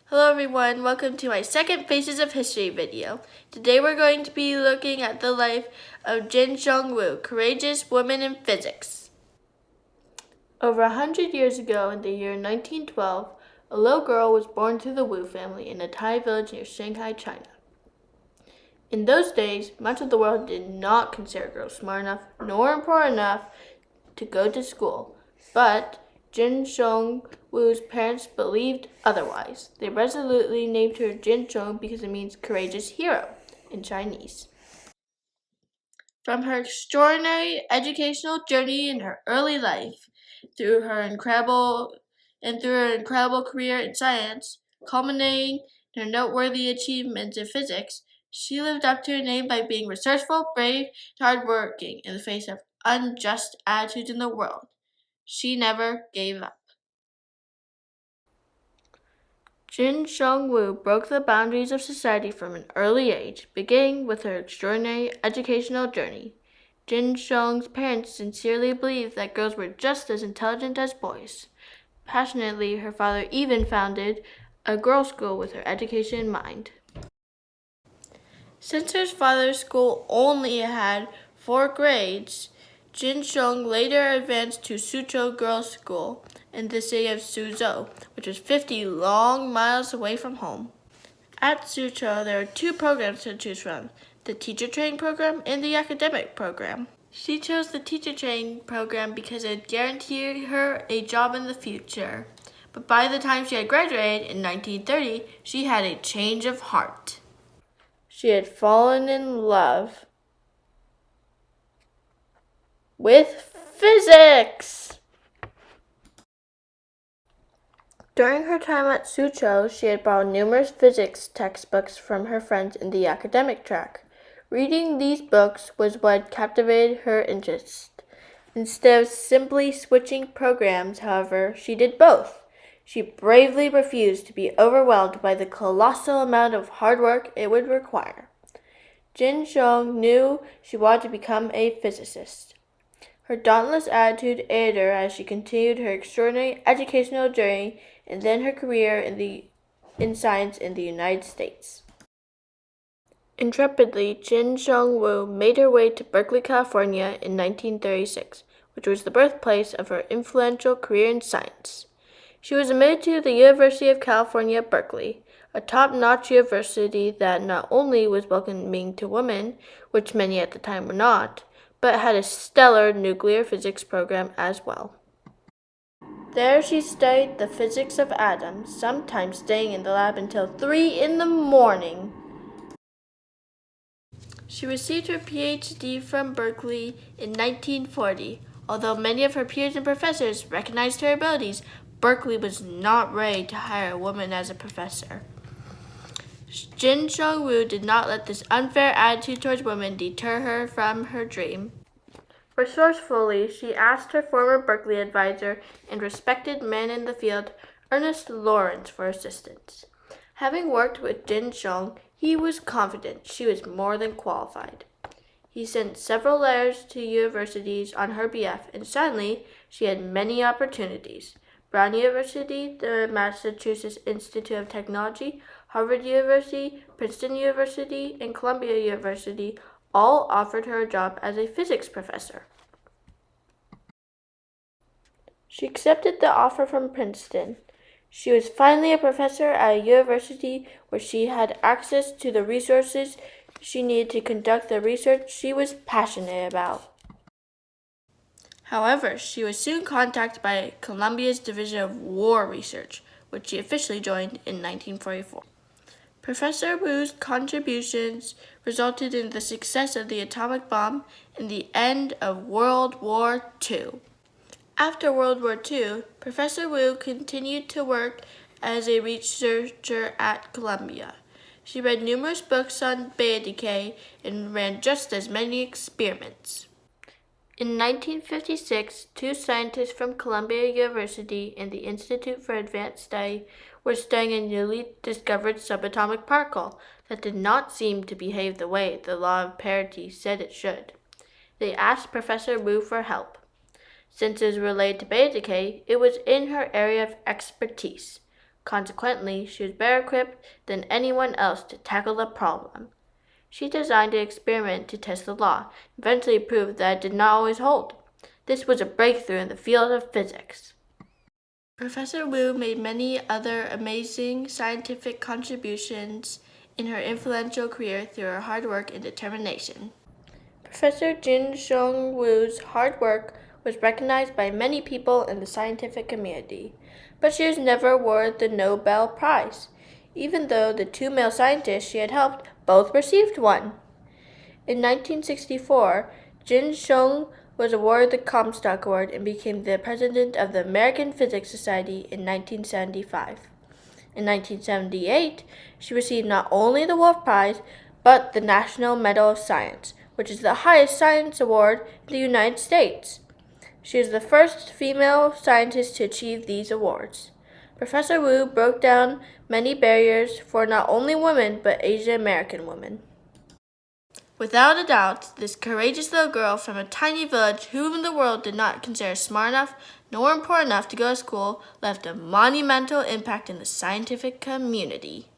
Hello everyone, welcome to my second Faces of History video. Today we're going to be looking at the life of Chien-Shiung, courageous woman in physics. Over 100 years ago, in the year 1912, a little girl was born to the Wu family in a Thai village near Shanghai, China. In those days, much of the world did not consider girls smart enough nor important enough to go to school, but Chien-Shiung-Wu's parents believed otherwise. They resolutely named her Chien-Shiung because it means courageous hero in Chinese. From her extraordinary educational journey in her early life, through her incredible career in science, culminating in her noteworthy achievements in physics, she lived up to her name by being resourceful, brave, and hardworking in the face of unjust attitudes in the world. She never gave up. Chien-Shiung broke the boundaries of society from an early age, beginning with her extraordinary educational journey. Chien-Shiung's parents sincerely believed that girls were just as intelligent as boys. Passionately, her father even founded a girls' school with her education in mind. Since her father's school only had 4 grades, Chien-Shiung later advanced to Suzhou Girls' School in the city of Suzhou, which was 50 long miles away from home. At Suzhou, there were 2 programs to choose from, the teacher training program and the academic program. She chose the teacher training program because it would guarantee her a job in the future. But by the time she had graduated in 1930, she had a change of heart. She had fallen in love with physics. During her time at Suzhou, she had borrowed numerous physics textbooks from her friends in the academic track. Reading these books was what captivated her interest. Instead of simply switching programs, however, she did both. She bravely refused to be overwhelmed by the colossal amount of hard work it would require. Chien-Shiung knew she wanted to become a physicist. Her dauntless attitude aided her as she continued her extraordinary educational journey and then her career in science in the United States. Intrepidly, Chien-Shiung made her way to Berkeley, California in 1936, which was the birthplace of her influential career in science. She was admitted to the University of California, Berkeley, a top-notch university that not only was welcoming to women, which many at the time were not, but had a stellar nuclear physics program as well. There she studied the physics of atoms, sometimes staying in the lab until 3 in the morning. She received her PhD from Berkeley in 1940. Although many of her peers and professors recognized her abilities, Berkeley was not ready to hire a woman as a professor. Chien-Shiung did not let this unfair attitude towards women deter her from her dream. Resourcefully, she asked her former Berkeley advisor and respected man in the field, Ernest Lawrence, for assistance. Having worked with Chien-Shiung, he was confident she was more than qualified. He sent several letters to universities on her behalf, and suddenly she had many opportunities. Brown University, the Massachusetts Institute of Technology, Harvard University, Princeton University, and Columbia University all offered her a job as a physics professor. She accepted the offer from Princeton. She was finally a professor at a university where she had access to the resources she needed to conduct the research she was passionate about. However, she was soon contacted by Columbia's Division of War Research, which she officially joined in 1944. Professor Wu's contributions resulted in the success of the atomic bomb and the end of World War II. After World War II, Professor Wu continued to work as a researcher at Columbia. She read numerous books on beta decay and ran just as many experiments. In 1956, 2 scientists from Columbia University and the Institute for Advanced Study were studying a newly discovered subatomic particle that did not seem to behave the way the law of parity said it should. They asked Professor Wu for help. Since it was related to beta decay, it was in her area of expertise. Consequently, she was better equipped than anyone else to tackle the problem. She designed an experiment to test the law, eventually proved that it did not always hold. This was a breakthrough in the field of physics. Professor Wu made many other amazing scientific contributions in her influential career through her hard work and determination. Professor Chien-Shiung Wu's hard work was recognized by many people in the scientific community, but she was never awarded the Nobel Prize, even though the two male scientists she had helped both received one. In 1964, Chien-Shiung was awarded the Comstock Award and became the president of the American Physics Society in 1975. In 1978, she received not only the Wolf Prize, but the National Medal of Science, which is the highest science award in the United States. She is the first female scientist to achieve these awards. Professor Wu broke down many barriers for not only women, but Asian American women. Without a doubt, this courageous little girl from a tiny village whom the world did not consider smart enough nor important enough to go to school left a monumental impact in the scientific community.